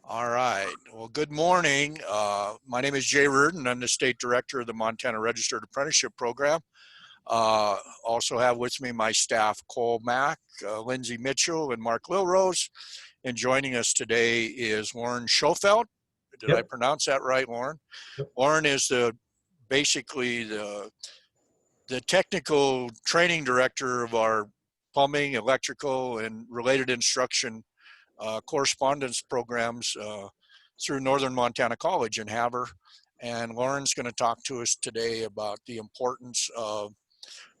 All right. Well, good morning. My name is Jay Reardon. I'm the State Director of the Montana Registered Apprenticeship Program. Also have with me my staff, Cole Mack, Lindsay Mitchell, and Mark Lilrose. And joining us today is Lauren Schofelt. Did I pronounce that right, Lauren? Yep. Lauren is basically the technical training director of our plumbing, electrical, and related instruction correspondence programs through Northern Montana College in Havre. And Lauren's going to talk to us today about the importance of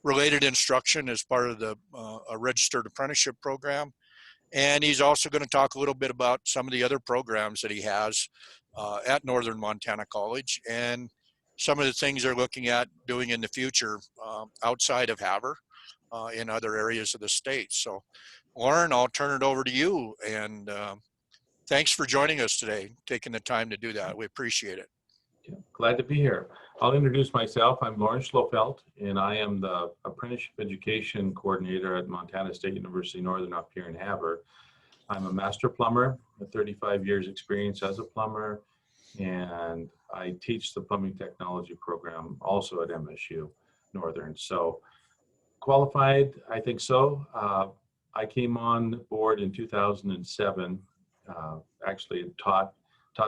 related instruction as part of a registered apprenticeship program. And he's also going to talk a little bit about some of the other programs that he has at Northern Montana College and some of the things they're looking at doing in the future outside of Havre in other areas of the state. So Lauren, I'll turn it over to you, and thanks for joining us today, taking the time to do that. We appreciate it. Yeah, glad to be here. I'll introduce myself. I'm Lauren Schofelt, and I am the Apprenticeship Education Coordinator at Montana State University Northern up here in Havre. I'm a master plumber with 35 years experience as a plumber, and I teach the plumbing technology program also at MSU Northern. So qualified, I think so. I came on board in 2007, actually taught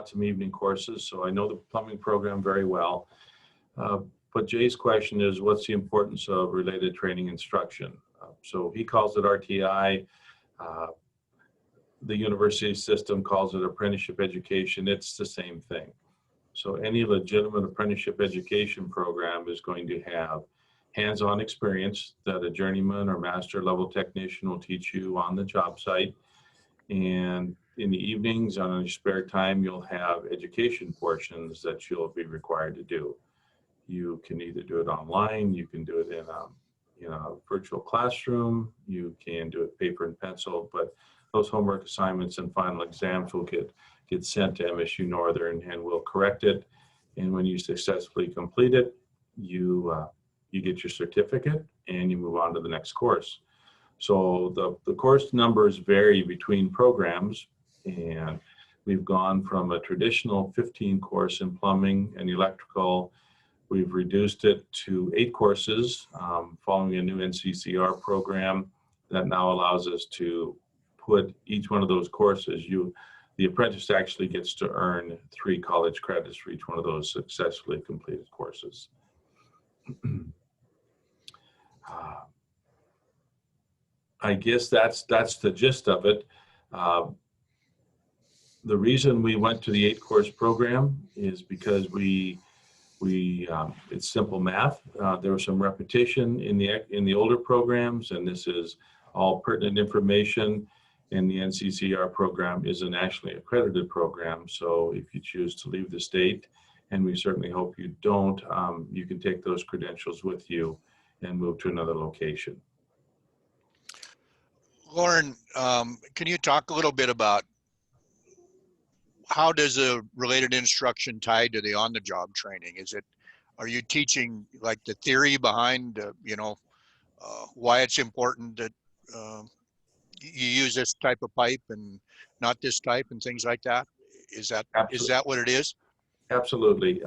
some evening courses, so I know the plumbing program very well. But Jay's question is, what's the importance of related training instruction? So he calls it RTI. The university system calls it apprenticeship education. It's the same thing. So any legitimate apprenticeship education program is going to have hands-on experience that a journeyman or master level technician will teach you on the job site. And in the evenings, on your spare time, you'll have education portions that you'll be required to do. You can either do it online, you can do it in a virtual classroom, you can do it paper and pencil, but those homework assignments and final exams will get sent to MSU Northern, and we'll correct it. And when you successfully complete it, you get your certificate and you move on to the next course. So the course numbers vary between programs, and we've gone from a traditional 15 course in plumbing and electrical. We've reduced it to 8 courses following a new NCCR program that now allows us to put each one of those courses. The apprentice actually gets to earn 3 college credits for each one of those successfully completed courses. I guess that's the gist of it. The reason we went to the 8-course program is because it's simple math. There was some repetition in the older programs, and this is all pertinent information. And the NCCR program is a nationally accredited program. So if you choose to leave the state, and we certainly hope you don't, you can take those credentials with you and move to another location. Lauren, can you talk a little bit about how does a related instruction tie to the on-the-job training? Are you teaching like the theory behind, why it's important that you use this type of pipe and not this type and things like that? Is that what it is? Absolutely.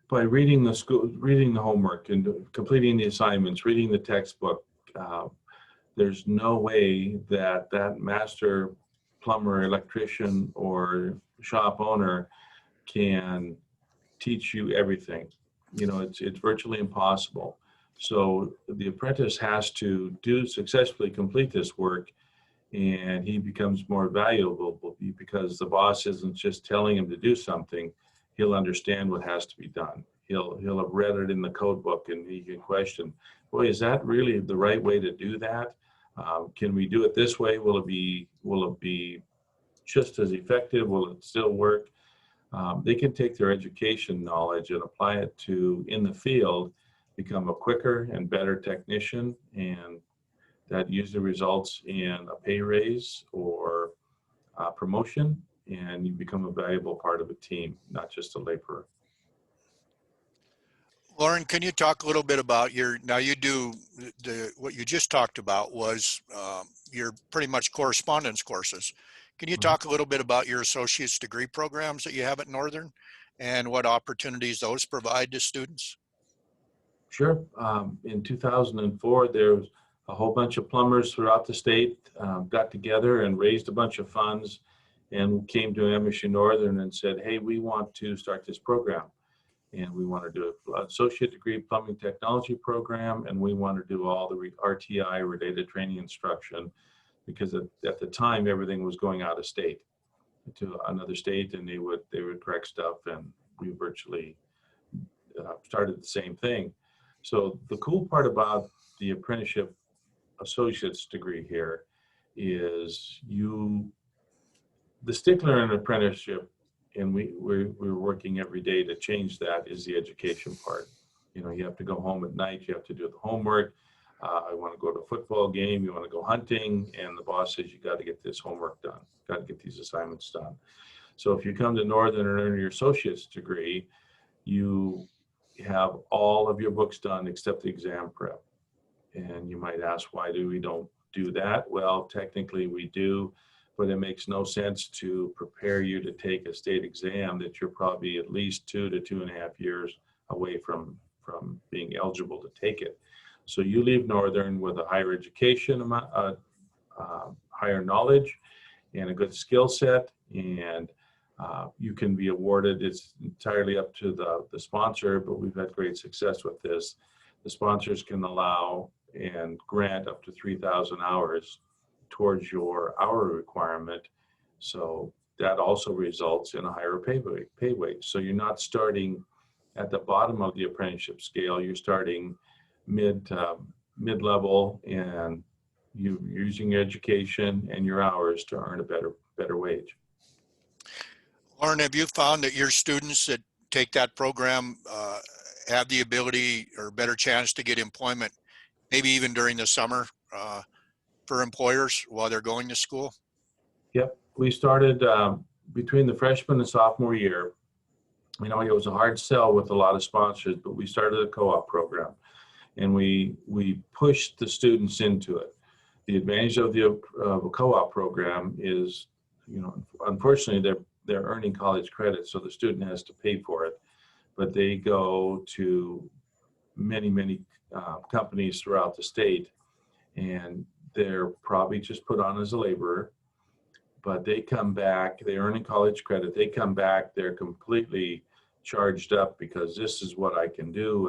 By reading the homework and completing the assignments, reading the textbook, there's no way that master plumber, electrician, or shop owner can teach you everything. It's virtually impossible. So the apprentice has to successfully complete this work, and he becomes more valuable because the boss isn't just telling him to do something. He'll understand what has to be done. He'll have read it in the code book, and he can question, boy, is that really the right way to do that? Can we do it this way? Will it be just as effective? Will it still work? They can take their education knowledge and apply it to, in the field, become a quicker and better technician, and that usually results in a pay raise or a promotion, and you become a valuable part of a team, not just a laborer. Lauren, can you talk a little bit about now you do what you just talked about was your pretty much correspondence courses. Can you Mhm. talk a little bit about your associate's degree programs that you have at Northern and what opportunities those provide to students? Sure. In 2004, there was a whole bunch of plumbers throughout the state got together and raised a bunch of funds and came to MSU Northern and said, hey, we want to start this program. And we want to do an associate degree plumbing technology program, and we want to do all the RTI related training instruction, because at the time everything was going out of state to another state, and they would correct stuff, and we virtually started the same thing. So the cool part about the apprenticeship associate's degree here is the stickler in an apprenticeship, and we're working every day to change that, is the education part. You know, you have to go home at night, you have to do the homework. I want to go to a football game, you want to go hunting, and the boss says you got to get this homework done, got to get these assignments done. So if you come to Northern and earn your associate's degree, you have all of your books done except the exam prep. And you might ask, why do we don't do that? Well, technically we do, but it makes no sense to prepare you to take a state exam that you're probably at least 2 to 2.5 years away from being eligible to take it. So you leave Northern with a higher education amount, higher knowledge, and a good skill set, and you can be awarded. It's entirely up to the sponsor, but we've had great success with this. The sponsors can allow and grant up to 3,000 hours towards your hour requirement. So that also results in a higher pay wage. So you're not starting at the bottom of the apprenticeship scale. You're starting mid-level, and you're using your education and your hours to earn a better wage. Lauren, have you found that your students that take that program have the ability or better chance to get employment, maybe even during the summer for employers while they're going to school? Yep, we started between the freshman and sophomore year. You know, it was a hard sell with a lot of sponsors, but we started a co-op program, and we pushed the students into it. The advantage of the co-op program is, you know, unfortunately they're earning college credit, so the student has to pay for it, but they go to many companies throughout the state, and they're probably just put on as a laborer, but they come back, they're earning college credit, they come back, they're completely charged up because this is what I can do,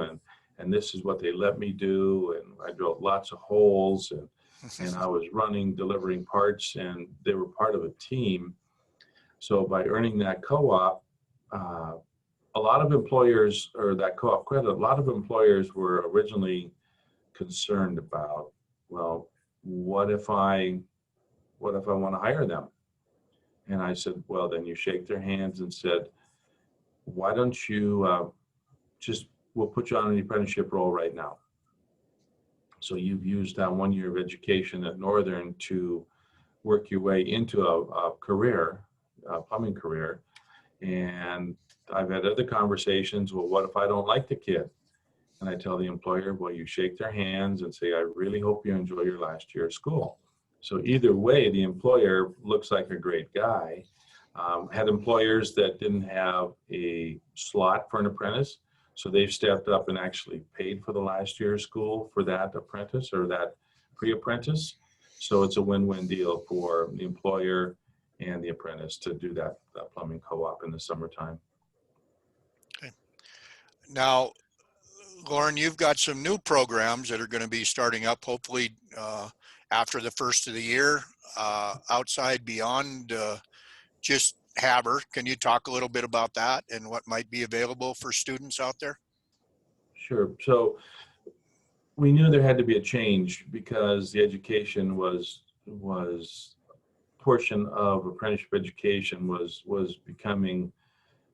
and this is what they let me do, and I drilled lots of holes, and I was delivering parts, and they were part of a team. So by earning that co-op, a lot of employers, or that co-op credit, a lot of employers were originally concerned about, well, what if I want to hire them? And I said, well, then you shake their hands and said, why don't you we'll put you on an apprenticeship role right now. So you've used that 1 year of education at Northern to work your way into a career, a plumbing career. And I've had other conversations, well, what if I don't like the kid? And I tell the employer, well, you shake their hands and say, I really hope you enjoy your last year of school. So either way, the employer looks like a great guy. Had employers that didn't have a slot for an apprentice, so they've stepped up and actually paid for the last year of school for that apprentice or that pre-apprentice. So it's a win-win deal for the employer and the apprentice to do that plumbing co-op in the summertime. Okay. Now, Lauren, you've got some new programs that are going to be starting up hopefully after the first of the year, outside beyond just Haber. Can you talk a little bit about that and what might be available for students out there? Sure. So we knew there had to be a change because the education was portion of apprenticeship education was becoming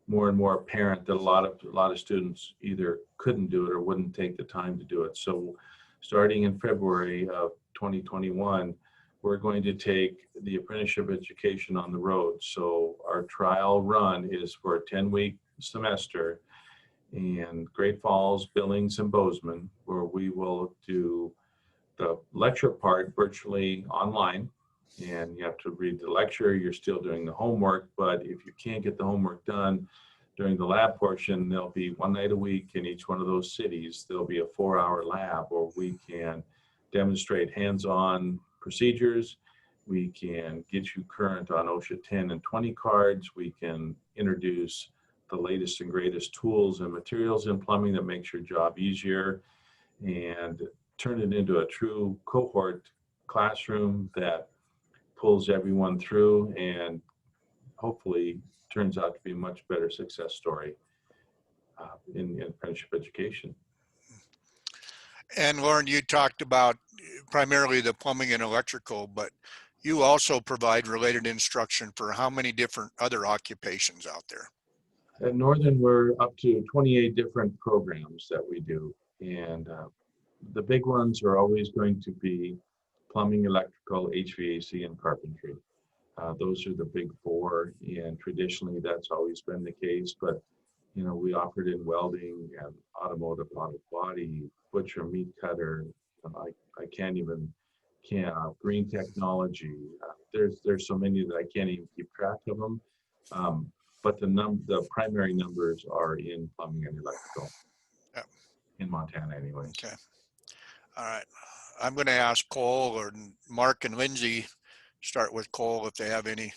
more and more apparent that a lot of students either couldn't do it or wouldn't take the time to do it. So starting in February of 2021, we're going to take the apprenticeship education on the road. So our trial run is for a 10-week semester, and Great Falls, Billings, and Bozeman, where we will do the lecture part virtually online. And you have to read the lecture, you're still doing the homework, but if you can't get the homework done during the lab portion, there'll be one night a week in each one of those cities, there'll be a 4-hour lab where we can demonstrate hands-on procedures. We can get you current on OSHA 10 and 20 cards. We can introduce the latest and greatest tools and materials in plumbing that makes your job easier, and turn it into a true cohort classroom that pulls everyone through and hopefully turns out to be a much better success story in apprenticeship education. And Lauren, you talked about primarily the plumbing and electrical, but you also provide related instruction for how many different other occupations out there? At Northern, we're up to 28 different programs that we do. And the big ones are always going to be plumbing, electrical, HVAC, and carpentry. Those are the big four, and traditionally that's always been the case. But you know, we offered in welding and automotive, auto body, butcher, meat cutter. I can't even green technology. There's so many that I can't even keep track of them. But the primary numbers are in plumbing and electrical. Yep. In Montana, anyway. Okay. All right. I'm going to ask Cole or Mark and Lindsay. Start with Cole if they have any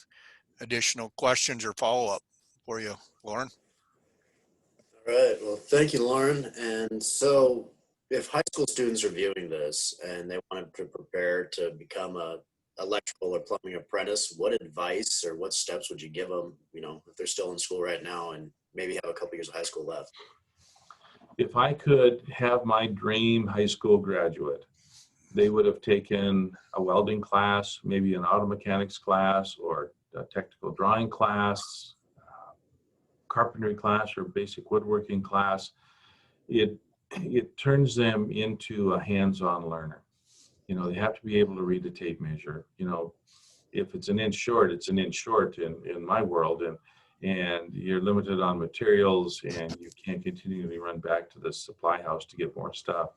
additional questions or follow-up for you, Lauren. All right. Well, thank you, Lauren. And so if high school students are viewing this and they wanted to prepare to become a electrical or plumbing apprentice, what advice or what steps would you give them, you know, if they're still in school right now and maybe have a couple years of high school left? If I could have my dream high school graduate, they would have taken a welding class, maybe an auto mechanics class, or a technical drawing class, carpentry class, or basic woodworking class. It turns them into a hands-on learner. You know, they have to be able to read a tape measure. You know, if it's an inch short, it's an inch short in my world, and you're limited on materials, and you can't continually run back to the supply house to get more stuff.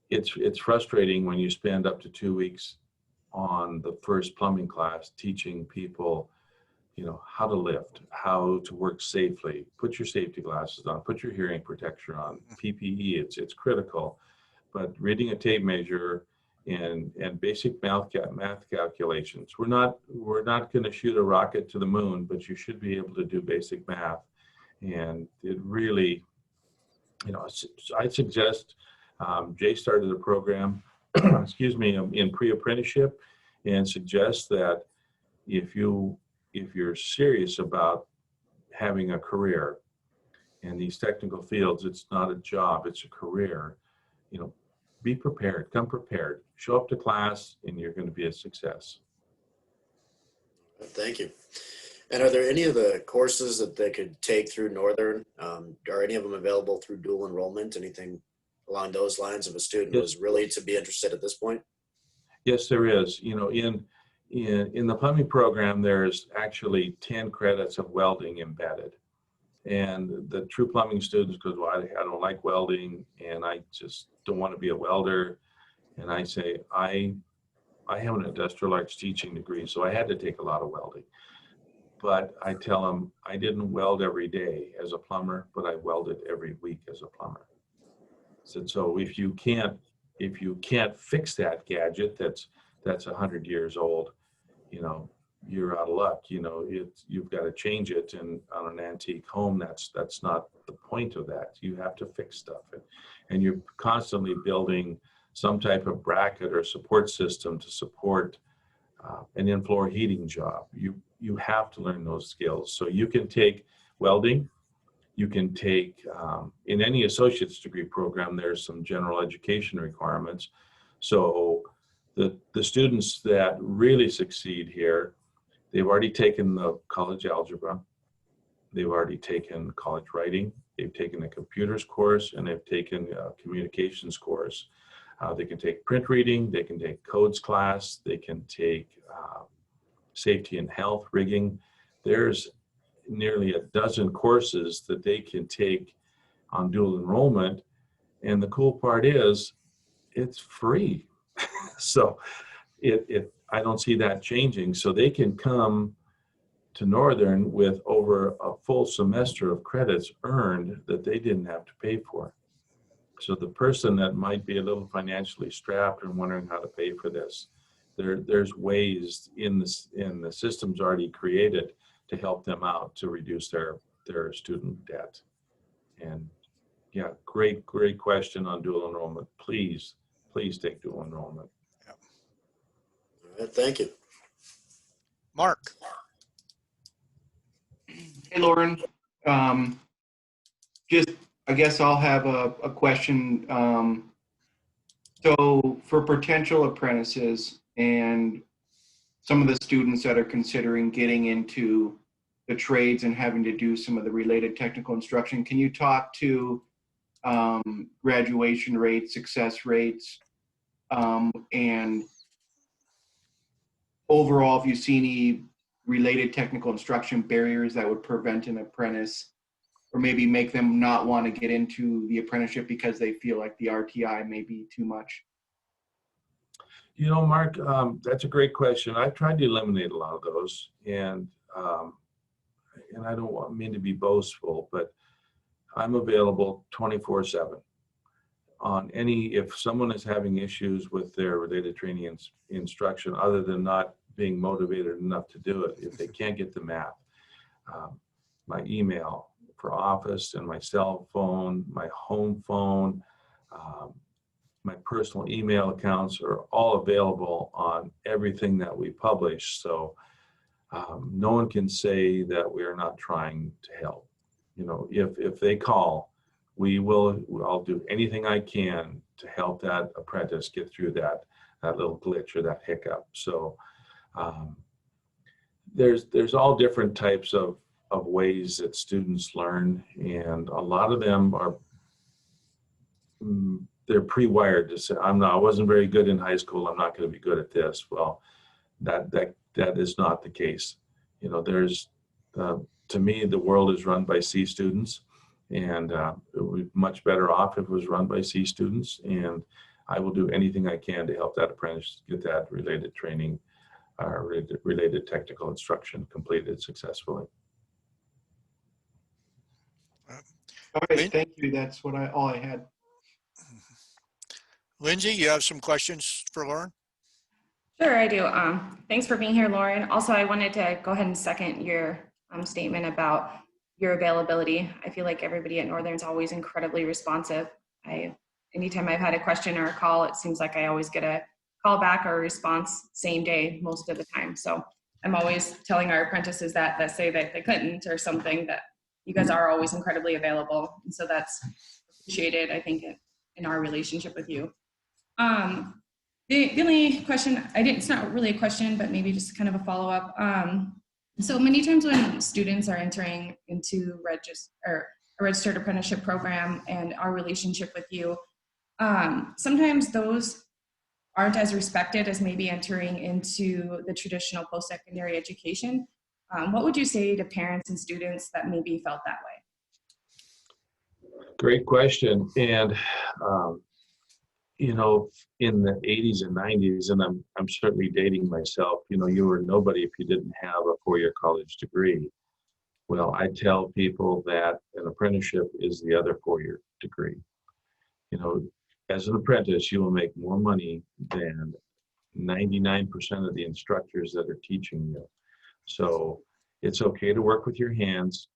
It's frustrating when you spend up to 2 weeks on the first plumbing class teaching people, you know, how to lift, how to work safely, put your safety glasses on, put your hearing protection on, PPE, it's critical. But reading a tape measure and basic math calculations, we're not going to shoot a rocket to the moon, but you should be able to do basic math. And it really, you know, I suggest Jay started a program, excuse me, in pre-apprenticeship, and suggest that if you're serious about having a career in these technical fields, it's not a job, it's a career. You know, be prepared, come prepared, show up to class, and you're going to be a success. Thank you. And are there any of the courses that they could take through Northern? Are any of them available through dual enrollment? Anything along those lines if a student was really to be interested at this point? Yes, there is. You know, in the plumbing program, there's actually 10 credits of welding embedded. And the true plumbing students, because well, I don't like welding and I just don't want to be a welder. And I say, I have an industrial arts teaching degree, so I had to take a lot of welding. But I tell them I didn't weld every day as a plumber, but I welded every week as a plumber. So if you can't fix that gadget that's 100 years old, you know, you're out of luck. You know, you've got to change it, and on an antique home, that's not the point of that. You have to fix stuff, and you're constantly building some type of bracket or support system to support an in-floor heating job. You have to learn those skills. So you can take welding. You can take, in any associate's degree program, there's some general education requirements. So the students that really succeed here, they've already taken the college algebra, they've already taken college writing, they've taken a computers course, and they've taken a communications course. They can take print reading, they can take codes class, they can take safety and health rigging. There's nearly a dozen courses that they can take on dual enrollment. And the cool part is it's free. So I don't see that changing. So they can come to Northern with over a full semester of credits earned that they didn't have to pay for. So the person that might be a little financially strapped and wondering how to pay for this, there's ways in the systems already created to help them out to reduce their student debt. And yeah, great question on dual enrollment. Please take dual enrollment. All right, thank you. Mark. Hey, Lauren. I guess I'll have a question. So for potential apprentices and some of the students that are considering getting into the trades and having to do some of the related technical instruction, can you talk to graduation rates, success rates, and overall, if you see any related technical instruction barriers that would prevent an apprentice or maybe make them not want to get into the apprenticeship because they feel like the RTI may be too much? You know, Mark, that's a great question. I've tried to eliminate a lot of those, and I don't mean to be boastful, but I'm available 24/7 on if someone is having issues with their related training and instruction, other than not being motivated enough to do it, if they can't get the math, my email for office and my cell phone, my home phone, my personal email accounts are all available on everything that we publish. So no one can say that we are not trying to help. You know, if they call, I'll do anything I can to help that apprentice get through that little glitch or that hiccup. So there's all different types of ways that students learn, and a lot of them are they're pre-wired to say, I wasn't very good in high school, I'm not going to be good at this. Well, that is not the case. You know, there's to me, the world is run by C students, and it would be much better off if it was run by C students. And I will do anything I can to help that apprentice get that related training, related technical instruction completed successfully. All right, thank you. That's all I had. Lindsay, you have some questions for Lauren? Sure, I do. Thanks for being here, Lauren. Also, I wanted to go ahead and second your statement about your availability. I feel like everybody at Northern is always incredibly responsive. Anytime I've had a question or a call, it seems like I always get a call back or a response same day most of the time. So I'm always telling our apprentices that say that they couldn't or something, that you guys are always incredibly available. And so that's appreciated, I think, in our relationship with you. The only question, it's not really a question, but maybe just kind of a follow-up. So many times when students are entering into a registered apprenticeship program and our relationship with you, sometimes those aren't as respected as maybe entering into the traditional post-secondary education. What would you say to parents and students that maybe felt that way? Great question. And you know, in the 80s and 90s, and I'm certainly dating myself, you know, you were nobody if you didn't have a 4-year college degree. Well, I tell people that an apprenticeship is the other 4-year degree. You know, as an apprentice, you will make more money than 99% of the instructors that are teaching you. So it's okay to work with your hands.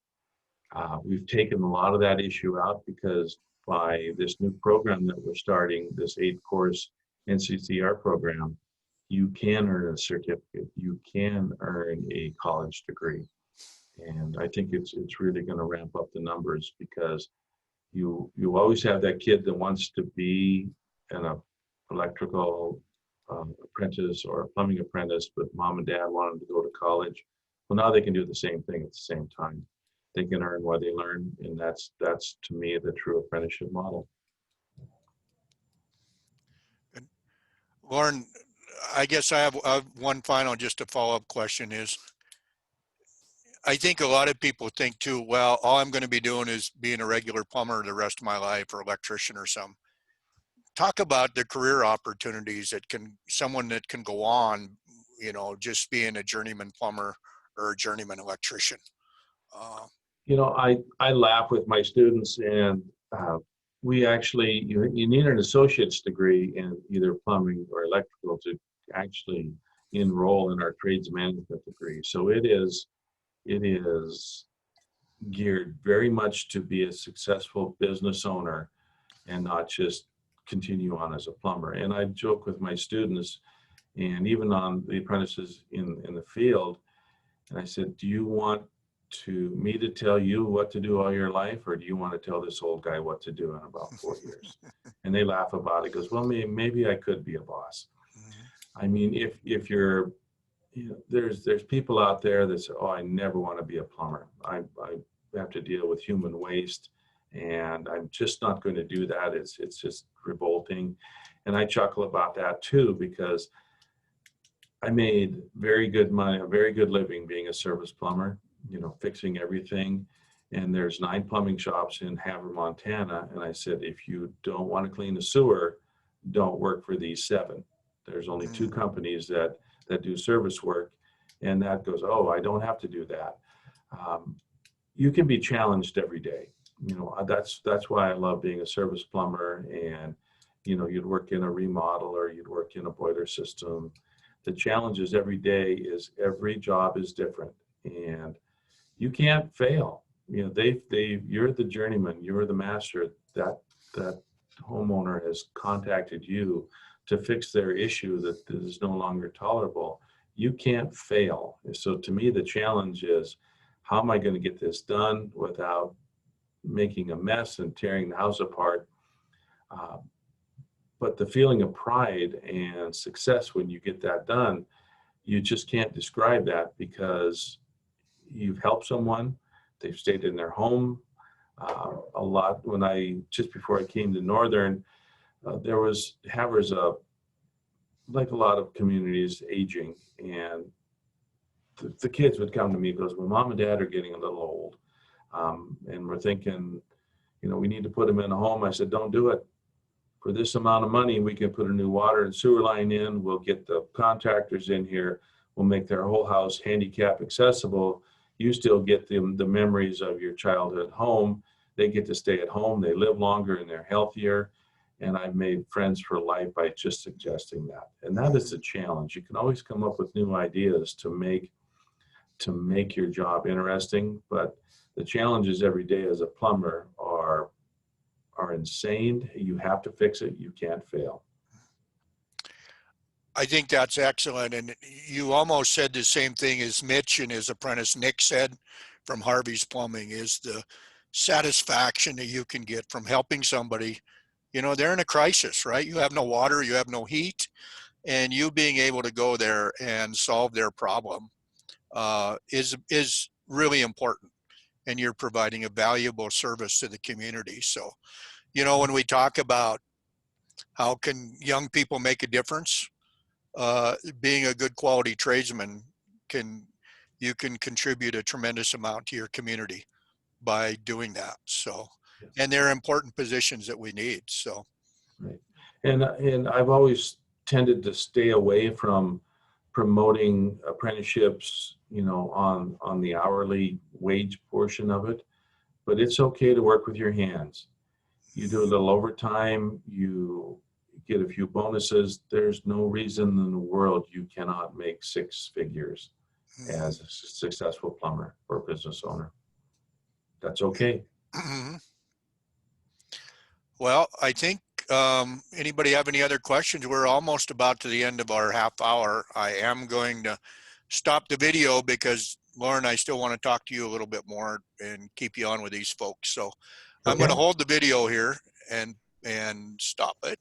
We've taken a lot of that issue out because by this new program that we're starting, this 8-course NCCR program, you can earn a certificate, you can earn a college degree. And I think it's really going to ramp up the numbers, because you always have that kid that wants to be an electrical apprentice or a plumbing apprentice, but mom and dad want them to go to college. Well, now they can do the same thing at the same time. They can earn while they learn, and that's to me the true apprenticeship model. Lauren, I guess I have one final just a follow-up question is, I think a lot of people think too, well, all I'm going to be doing is being a regular plumber the rest of my life, or electrician or something. Talk about the career opportunities that someone that can go on, just being a journeyman plumber or a journeyman electrician. I laugh with my students, and we actually, you need an associate's degree in either plumbing or electrical to actually enroll in our trades management degree. So it is geared very much to be a successful business owner and not just continue on as a plumber. And I joke with my students, and even on the apprentices in the field, and I said, do you want me to tell you what to do all your life, or do you want to tell this old guy what to do in about 4 years? And they laugh about it. Goes, well, maybe I could be a boss. I mean, if you're, there's people out there that say, oh, I never want to be a plumber. I have to deal with human waste, and I'm just not going to do that. It's just revolting. And I chuckle about that too, because I made very good money, a very good living being a service plumber, fixing everything. And there's 9 plumbing shops in Havre, Montana. And I said, if you don't want to clean the sewer, don't work for these 7. There's only 2 companies that do service work. And that goes, oh, I don't have to do that. You can be challenged every day. That's why I love being a service plumber. And, you'd work in a remodel or you'd work in a boiler system. The challenges every day is every job is different, and you can't fail. You're the journeyman, you're the master. That homeowner has contacted you to fix their issue that is no longer tolerable. You can't fail. So to me, the challenge is, how am I going to get this done without making a mess and tearing the house apart? But the feeling of pride and success when you get that done, you just can't describe that, because you've helped someone, they've stayed in their home. A lot, just before I came to Northern, Havre's like a lot of communities, aging, and the kids would come to me and goes, well, mom and dad are getting a little old. And we're thinking, we need to put them in a home. I said, don't do it. For this amount of money, we can put a new water and sewer line in. We'll get the contractors in here. We'll make their whole house handicap accessible. You still get the memories of your childhood home. They get to stay at home. They live longer and they're healthier. And I've made friends for life by just suggesting that. And that is the challenge. You can always come up with new ideas to make your job interesting. But the challenges every day as a plumber are insane. You have to fix it. You can't fail. I think that's excellent. And you almost said the same thing as Mitch and his apprentice Nick said from Harvey's Plumbing, is the satisfaction that you can get from helping somebody. They're in a crisis, right? You have no water, you have no heat, and you being able to go there and solve their problem is really important. And you're providing a valuable service to the community. So, when we talk about how can young people make a difference, being a good quality tradesman, you can contribute a tremendous amount to your community by doing that. So, and they're important positions that we need. So, right. And I've always tended to stay away from promoting apprenticeships, on the hourly wage portion of it. But it's okay to work with your hands. You do a little overtime, you get a few bonuses. There's no reason in the world you cannot make 6 figures as a successful plumber or business owner. That's okay. Well, I think, anybody have any other questions? We're almost about to the end of our half hour. I am going to stop the video because, Lauren, I still want to talk to you a little bit more and keep you on with these folks. So I'm going to hold the video here and stop it.